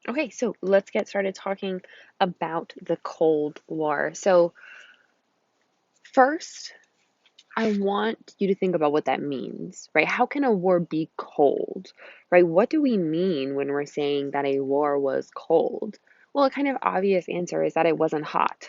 Okay, so let's get started talking about the Cold War. So, first, I want you to think about what that means, right? How can a war be cold, right? What do we mean when we're saying that a war was cold? Well, a kind of obvious answer is that it wasn't hot,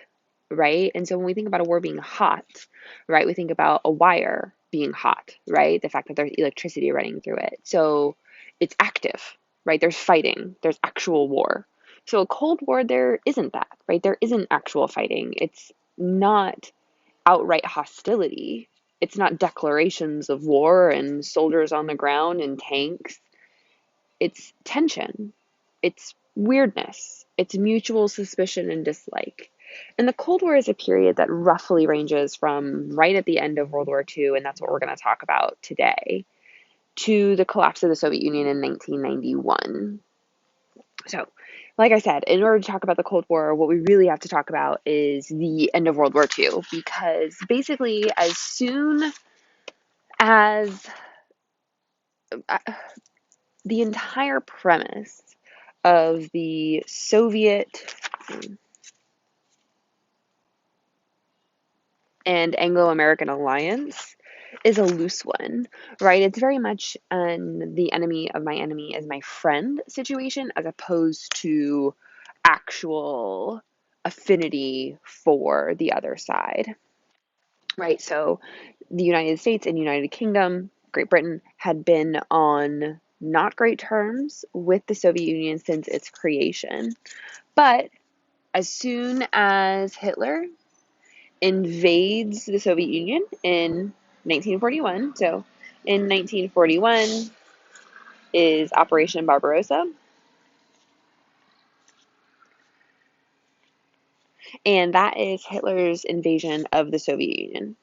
right? And so when we think about a war being hot, right, we think about a wire being hot, right? The fact that there's electricity running through it. So it's active, right? There's fighting, there's actual war. So a Cold War, there isn't that, right? There isn't actual fighting. It's not outright hostility. It's not declarations of war and soldiers on the ground and tanks. It's tension. It's weirdness. It's mutual suspicion and dislike. And the Cold War is a period that roughly ranges from right at the end of World War II, and that's what we're going to talk about today, to the collapse of the Soviet Union in 1991. So, like I said, in order to talk about the Cold War, what we really have to talk about is the end of World War II, because basically, as soon as uh, the entire premise of the Soviet and Anglo-American alliance is a loose one, right? It's very much an the enemy of my enemy is my friend situation as opposed to actual affinity for the other side, right? So the United States and United Kingdom, Great Britain, had been on not great terms with the Soviet Union since its creation. But as soon as Hitler invades the Soviet Union in 1941, so in 1941 is Operation Barbarossa, and that is Hitler's invasion of the Soviet Union,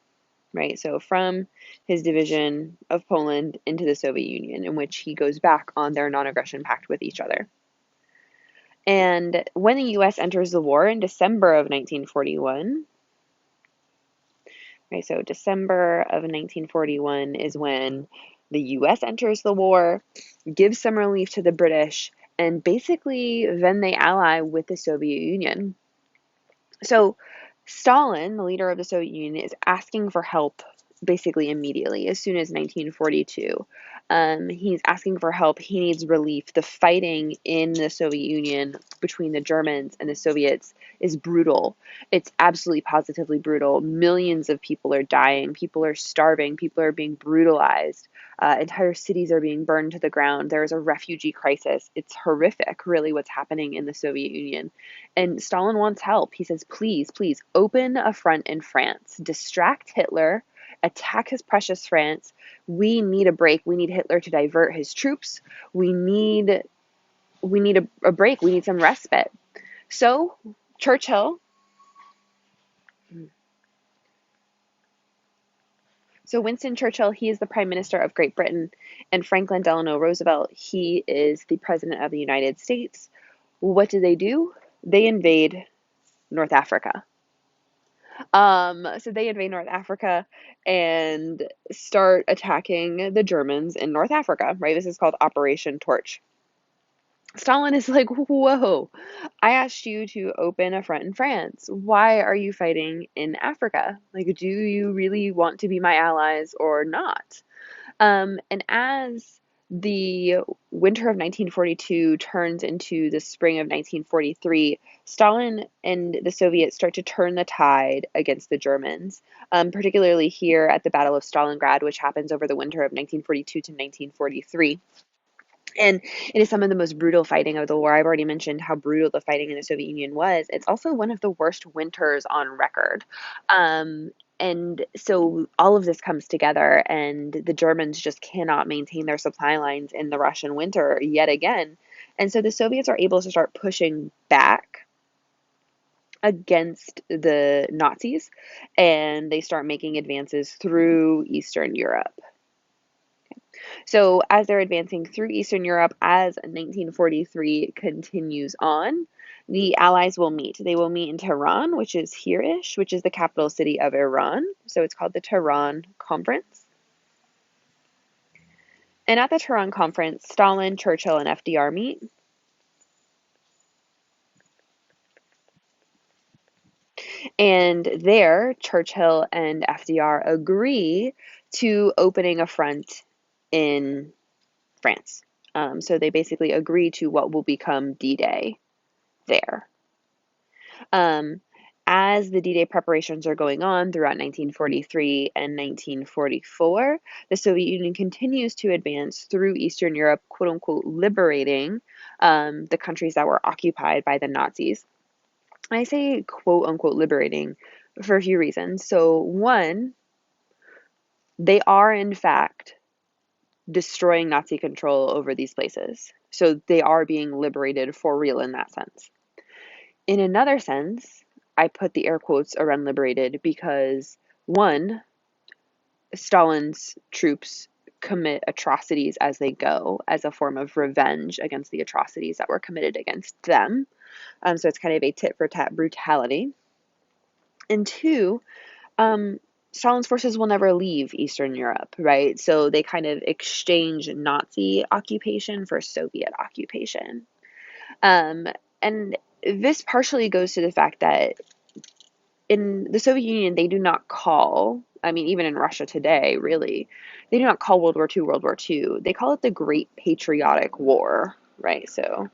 right? So from his division of Poland into the Soviet Union, in which he goes back on their non-aggression pact with each other. And when the US enters the war in December of 1941, right, so December of 1941 is when the US enters the war, gives some relief to the British, and basically then they ally with the Soviet Union. So Stalin, the leader of the Soviet Union, is asking for help basically immediately, as soon as 1942. He's asking for help. He needs relief. The fighting in the Soviet Union between the Germans and the Soviets is brutal. It's absolutely positively brutal. Millions of people are dying. People are starving. People are being brutalized. Entire cities are being burned to the ground. There is a refugee crisis. It's horrific, really, what's happening in the Soviet Union. And Stalin wants help. He says, please, please open a front in France, distract Hitler, attack his precious France. We need a break. We need Hitler to divert his troops. We need a break. We need some respite. So Churchill, so Winston Churchill, he is the Prime Minister of Great Britain, and Franklin Delano Roosevelt, he is the President of the United States. What do? They invade North Africa. So they invade North Africa and start attacking the Germans in North Africa, right? This is called Operation Torch. Stalin is like, whoa, I asked you to open a front in France. Why are you fighting in Africa? Like, do you really want to be my allies or not? And as the winter of 1942 turns into the spring of 1943, Stalin and the Soviets start to turn the tide against the Germans, particularly here at the Battle of Stalingrad, which happens over the winter of 1942 to 1943. And it is some of the most brutal fighting of the war. I've already mentioned how brutal the fighting in the Soviet Union was. It's also one of the worst winters on record. And so all of this comes together, and the Germans just cannot maintain their supply lines in the Russian winter yet again. And so the Soviets are able to start pushing back against the Nazis, and they start making advances through Eastern Europe. So as they're advancing through Eastern Europe, as 1943 continues on, the Allies will meet. They will meet in Tehran, which is here-ish, which is the capital city of Iran. So it's called the Tehran Conference. And at the Tehran Conference, Stalin, Churchill, and FDR meet. And there, Churchill and FDR agree to opening a front in France. So they basically agree to what will become D-Day there. Um, as the D-Day preparations are going on throughout 1943 and 1944, the Soviet Union continues to advance through Eastern Europe, quote unquote, liberating the countries that were occupied by the Nazis. I say quote unquote liberating for a few reasons. So, one, they are in fact destroying Nazi control over these places. So, they are being liberated for real in that sense. In another sense, I put the air quotes around liberated because, one, Stalin's troops commit atrocities as they go as a form of revenge against the atrocities that were committed against them. So it's kind of a tit for tat brutality. And two, um, Stalin's forces will never leave Eastern Europe, right? So they kind of exchange Nazi occupation for Soviet occupation. Um, and this partially goes to the fact that in the Soviet Union, they do not call, I mean, even in Russia today, really, they do not call World War II World War II. They call it the Great Patriotic War, right? So,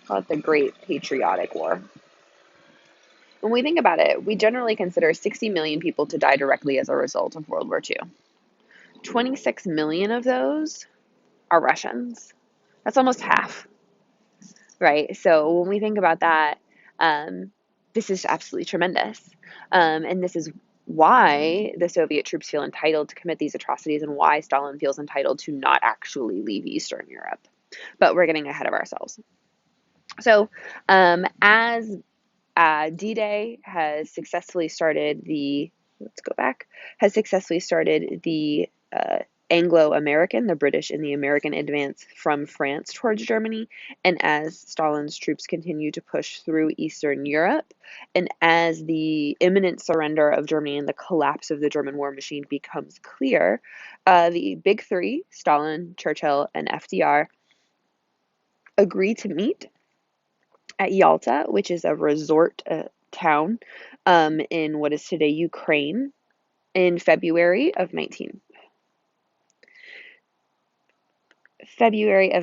call it the Great Patriotic War. When we think about it, we generally consider 60 million people to die directly as a result of World War II. 26 million of those are Russians. That's almost half, right? So when we think about that, um, this is absolutely tremendous. And this is why the Soviet troops feel entitled to commit these atrocities and why Stalin feels entitled to not actually leave Eastern Europe. But we're getting ahead of ourselves. So, as D-Day has successfully started let's go back, has successfully started the Anglo-American, the British and the American advance from France towards Germany, and as Stalin's troops continue to push through Eastern Europe, and as the imminent surrender of Germany and the collapse of the German war machine becomes clear, the big three, Stalin, Churchill, and FDR, agree to meet at Yalta, which is a resort town in what is today Ukraine, in February of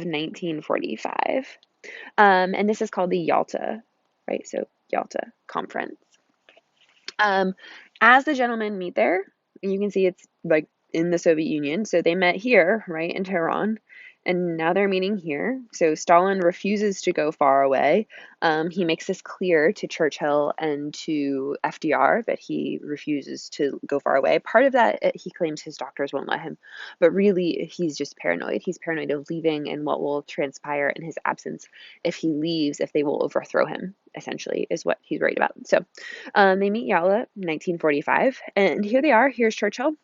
1945. And this is called the Yalta, right? So Yalta Conference. Um, as the gentlemen meet there, you can see it's like in the Soviet Union. So they met here, right, in Tehran, and now they're meeting here. So Stalin refuses to go far away. He makes this clear to Churchill and to FDR that he refuses to go far away. Part of that, he claims his doctors won't let him, but really he's just paranoid. He's paranoid of leaving and what will transpire in his absence if he leaves, if they will overthrow him, essentially, is what he's worried about. So they meet Yalta, 1945, and here they are. Here's Churchill,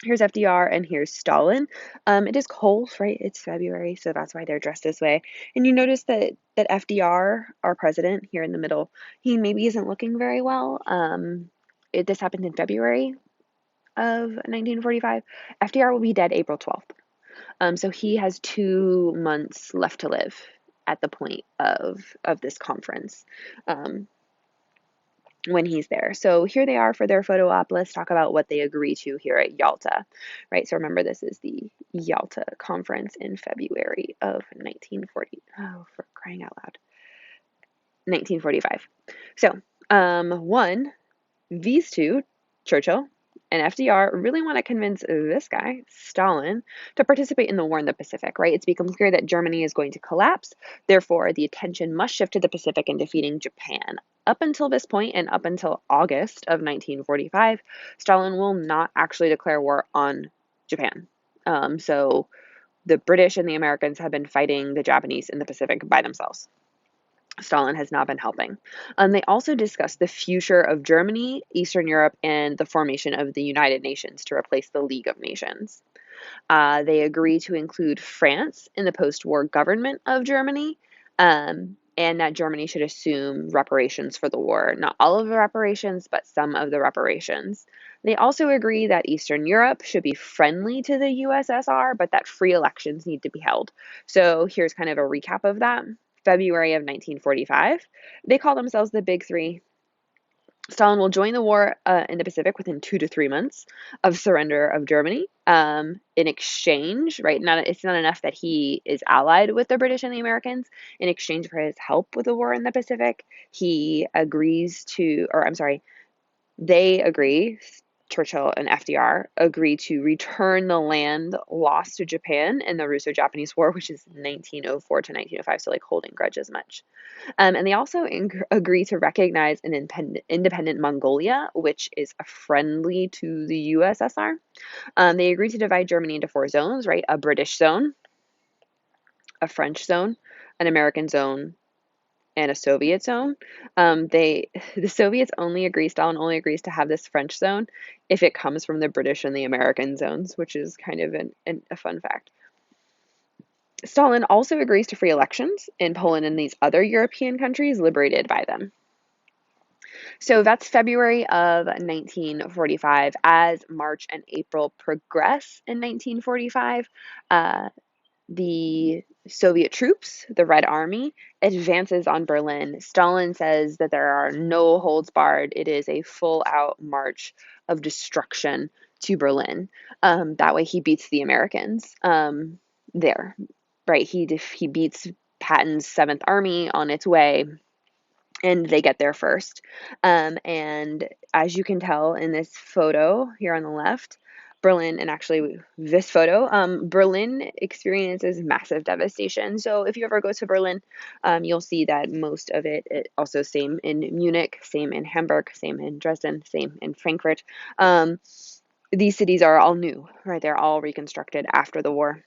here's FDR, and here's Stalin. It is cold, right? It's February, so that's why they're dressed this way. And you notice that FDR, our president, here in the middle, he maybe isn't looking very well. This happened in February of 1945. FDR will be dead April 12th. So he has 2 months left to live at the point of this conference. When he's there. So here they are for their photo op. Let's talk about what they agree to here at Yalta, right? So remember, this is the Yalta Conference in February of 1940. Oh, for crying out loud. 1945. So, one, these two, Churchill and FDR, really want to convince this guy, Stalin, to participate in the war in the Pacific, right? It's become clear that Germany is going to collapse. Therefore, the attention must shift to the Pacific and defeating Japan. Up until this point, and up until August of 1945, Stalin will not actually declare war on Japan. So the British and the Americans have been fighting the Japanese in the Pacific by themselves. Stalin has not been helping. They also discussed the future of Germany, Eastern Europe, and the formation of the United Nations to replace the League of Nations. They agree to include France in the post-war government of Germany, and that Germany should assume reparations for the war. Not all of the reparations, but some of the reparations. They also agree that Eastern Europe should be friendly to the USSR, but that free elections need to be held. So here's kind of a recap of that. February of 1945. They call themselves the Big Three. Stalin will join the war in the Pacific within 2 to 3 months of surrender of Germany. In exchange, right? It's not enough that he is allied with the British and the Americans. In exchange for his help with the war in the Pacific, he agrees to, or I'm sorry, they agree, Churchill and FDR agree to return the land lost to Japan in the Russo-Japanese War, which is 1904 to 1905, so like holding grudges much. And they also agree to recognize an independent Mongolia, which is friendly to the USSR. They agree to divide Germany into 4 zones, right? A British zone, a French zone, an American zone, and a Soviet zone. The Soviets Stalin only agrees to have this French zone if it comes from the British and the American zones, which is kind of a fun fact. Stalin also agrees to free elections in Poland and these other European countries liberated by them. So that's February of 1945. As March and April progress in 1945, the Soviet troops, the Red Army, advances on Berlin. Stalin says that there are no holds barred. It is a full out march of destruction to Berlin. That way he beats the Americans there, right? He beats Patton's Seventh Army on its way, and they get there first. And as you can tell in this photo here on the left, Berlin, and actually this photo, Berlin experiences massive devastation. So if you ever go to Berlin, you'll see that most of it also same in Munich, same in Hamburg, same in Dresden, same in Frankfurt. These cities are all new, right? They're all reconstructed after the war.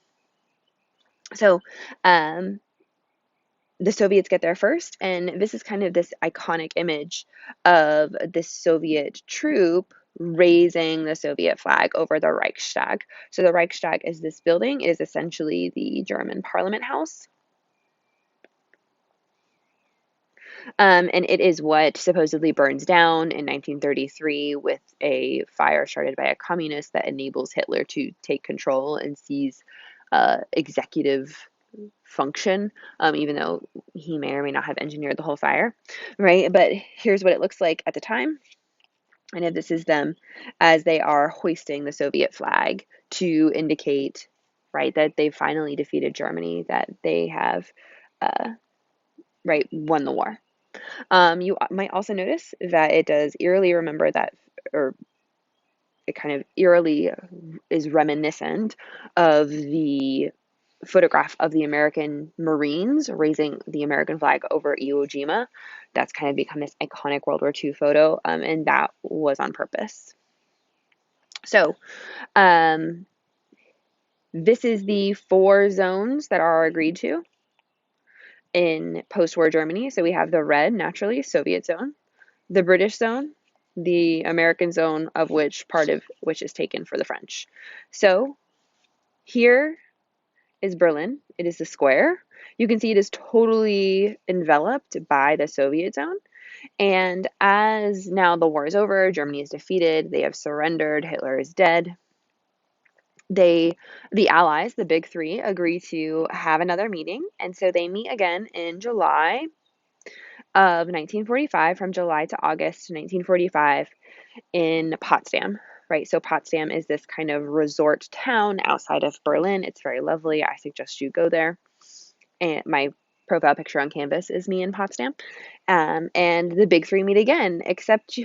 So the Soviets get there first, and this is kind of this iconic image of the Soviet troop raising the Soviet flag over the Reichstag. So the Reichstag is this building, is essentially the German Parliament House. And it is what supposedly burns down in 1933 with a fire started by a communist that enables Hitler to take control and seize executive function, even though he may or may not have engineered the whole fire, right? But here's what it looks like at the time. And if this is them as they are hoisting the Soviet flag to indicate, right, that they finally defeated Germany, that they have, right, won the war. You might also notice that it does eerily remember that, or it kind of eerily is reminiscent of the photograph of the American Marines raising the American flag over Iwo Jima. That's kind of become this iconic World War II photo, and that was on purpose. So, this is the 4 zones that are agreed to in post-war Germany. So we have the red, naturally, Soviet zone, the British zone, the American zone, of which part of which is taken for the French. So here is Berlin. It is the square. You can see it is totally enveloped by the Soviet zone. And as now the war is over, Germany is defeated, they have surrendered, Hitler is dead. The Allies, the Big Three, agree to have another meeting. And so they meet again in July of 1945, from July to August 1945 in Potsdam. Right, so Potsdam is this kind of resort town outside of Berlin. It's very lovely. I suggest you go there. And my profile picture on Canvas is me in Potsdam. And the Big Three meet again, except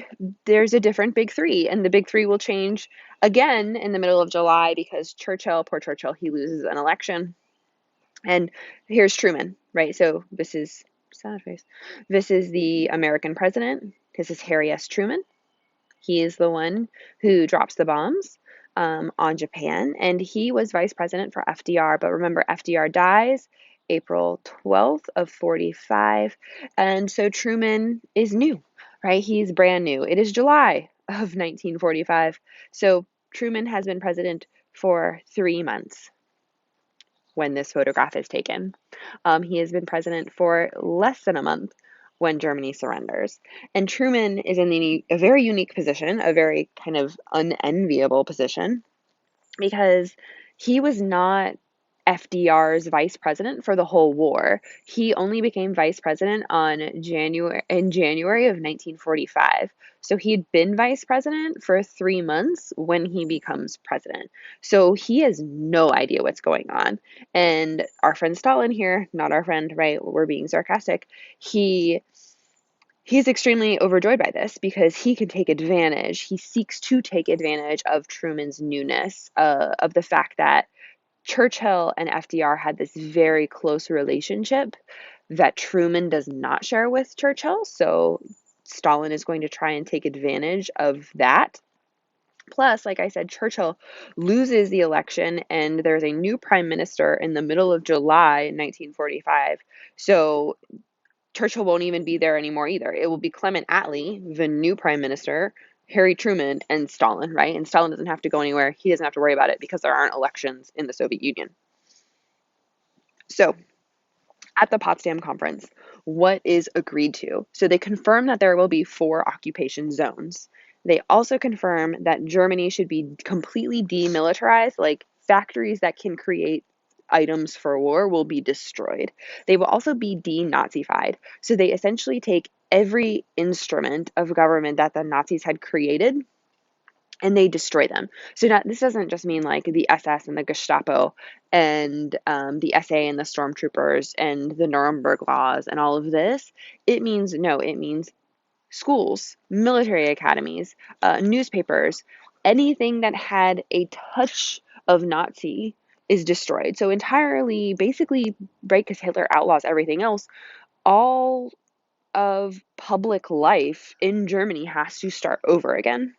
there's a different Big Three, and the Big Three will change again in the middle of July because Churchill, poor Churchill, he loses an election. And here's Truman, right? So this is sad face. This is the American president. This is Harry S. Truman. He is the one who drops the bombs on Japan, and he was vice president for FDR. But remember, FDR dies April 12th of 45, and so Truman is new, right? He's brand new. It is July of 1945, so Truman has been president for 3 months when this photograph is taken. He has been president for less than a month when Germany surrenders. And Truman is in a very unique position, a very kind of unenviable position, because he was not FDR's vice president for the whole war. He only became vice president in January of 1945. So he'd been vice president for 3 months when he becomes president. So he has no idea what's going on. And our friend Stalin here, not our friend, right? We're being sarcastic. He's extremely overjoyed by this because he can take advantage. He seeks to take advantage of Truman's newness, of the fact that Churchill and FDR had this very close relationship that Truman does not share with Churchill. So Stalin is going to try and take advantage of that. Plus, like I said, Churchill loses the election and there's a new prime minister in the middle of July 1945. So Churchill won't even be there anymore either. It will be Clement Attlee, the new prime minister, Harry Truman, and Stalin, right? And Stalin doesn't have to go anywhere. He doesn't have to worry about it because there aren't elections in the Soviet Union. So, at the Potsdam Conference, what is agreed to? So, they confirm that there will be 4 occupation zones. They also confirm that Germany should be completely demilitarized, like factories that can create items for war will be destroyed. They will also be denazified. So they essentially take every instrument of government that the Nazis had created and they destroy them. So this doesn't just mean like the SS and the Gestapo and the SA and the stormtroopers and the Nuremberg laws and all of this. It means schools, military academies, newspapers, anything that had a touch of Nazi is destroyed. So entirely, basically, right, because Hitler outlaws everything else, all of public life in Germany has to start over again.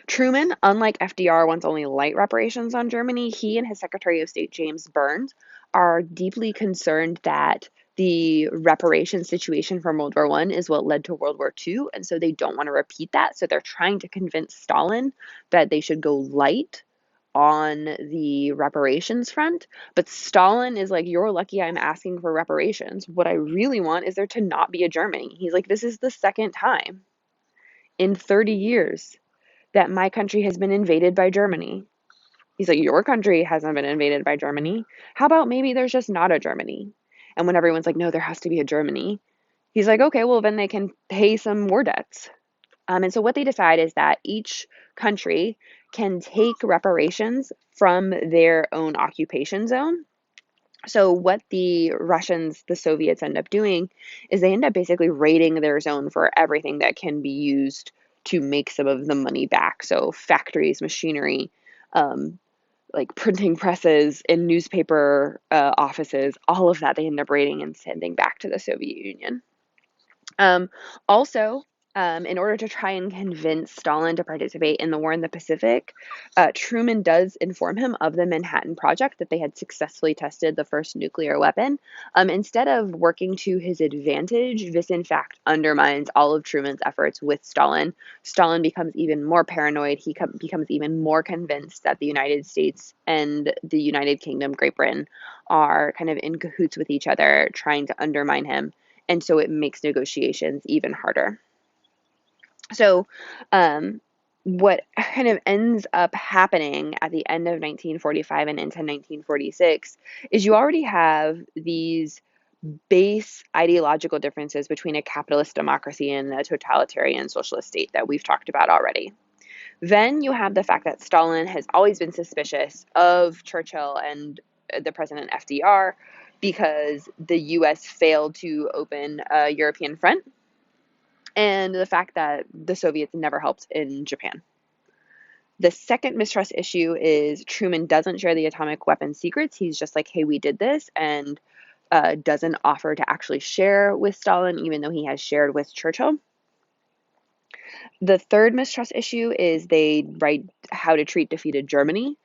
Truman, unlike FDR, wants only light reparations on Germany. He and his Secretary of State, James Burns, are deeply concerned that the reparation situation from World War I is what led to World War II, and so they don't want to repeat that. So they're trying to convince Stalin that they should go light on the reparations front. But Stalin is like, you're lucky I'm asking for reparations. What I really want is there to not be a Germany. He's like, this is the second time in 30 years that my country has been invaded by Germany. He's like, your country hasn't been invaded by Germany. How about maybe there's just not a Germany? And when everyone's like, no, there has to be a Germany, he's like, okay, well, then they can pay some war debts. And so what they decide is that each country can take reparations from their own occupation zone. So what the Russians, the Soviets end up doing is they end up basically raiding their zone for everything that can be used to make some of the money back. So factories, machinery, um, like printing presses and newspaper offices, all of that they end up raiding and sending back to the Soviet Union. Um, also, in order to try and convince Stalin to participate in the war in the Pacific, Truman does inform him of the Manhattan Project, that they had successfully tested the first nuclear weapon. Instead of working to his advantage, this in fact undermines all of Truman's efforts with Stalin. Stalin becomes even more paranoid. He becomes even more convinced that the United States and the United Kingdom, Great Britain, are kind of in cahoots with each other, trying to undermine him. And so it makes negotiations even harder. So, what kind of ends up happening at the end of 1945 and into 1946 is you already have these base ideological differences between a capitalist democracy and a totalitarian socialist state that we've talked about already. Then you have the fact that Stalin has always been suspicious of Churchill and the president FDR because the US failed to open a European front, and the fact that the Soviets never helped in Japan. The second mistrust issue is Truman doesn't share the atomic weapons secrets. He's just like, hey, we did this, and doesn't offer to actually share with Stalin, even though he has shared with Churchill. The third mistrust issue is they write how to treat defeated Germany.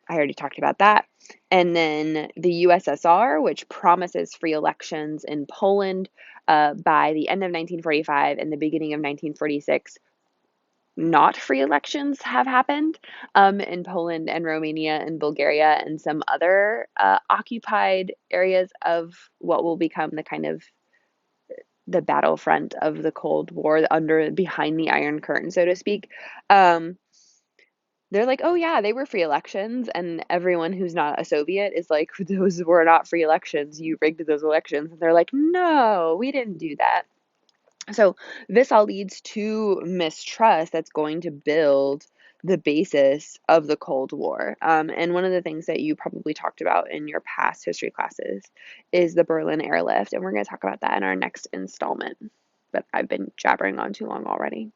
I already talked about that. And then the USSR, which promises free elections in Poland by the end of 1945 and the beginning of 1946. Not free elections have happened in Poland and Romania and Bulgaria and some other occupied areas of what will become the kind of the battlefront of the Cold War, behind the Iron Curtain, so to speak. They're like, "Oh yeah, they were free elections," and everyone who's not a Soviet is like, "Those were not free elections. You rigged those elections." And they're like, "No, we didn't do that." So this all leads to mistrust that's going to build the basis of the Cold War. And one of the things that you probably talked about in your past history classes is the Berlin airlift, and we're going to talk about that in our next installment. But I've been jabbering on too long already.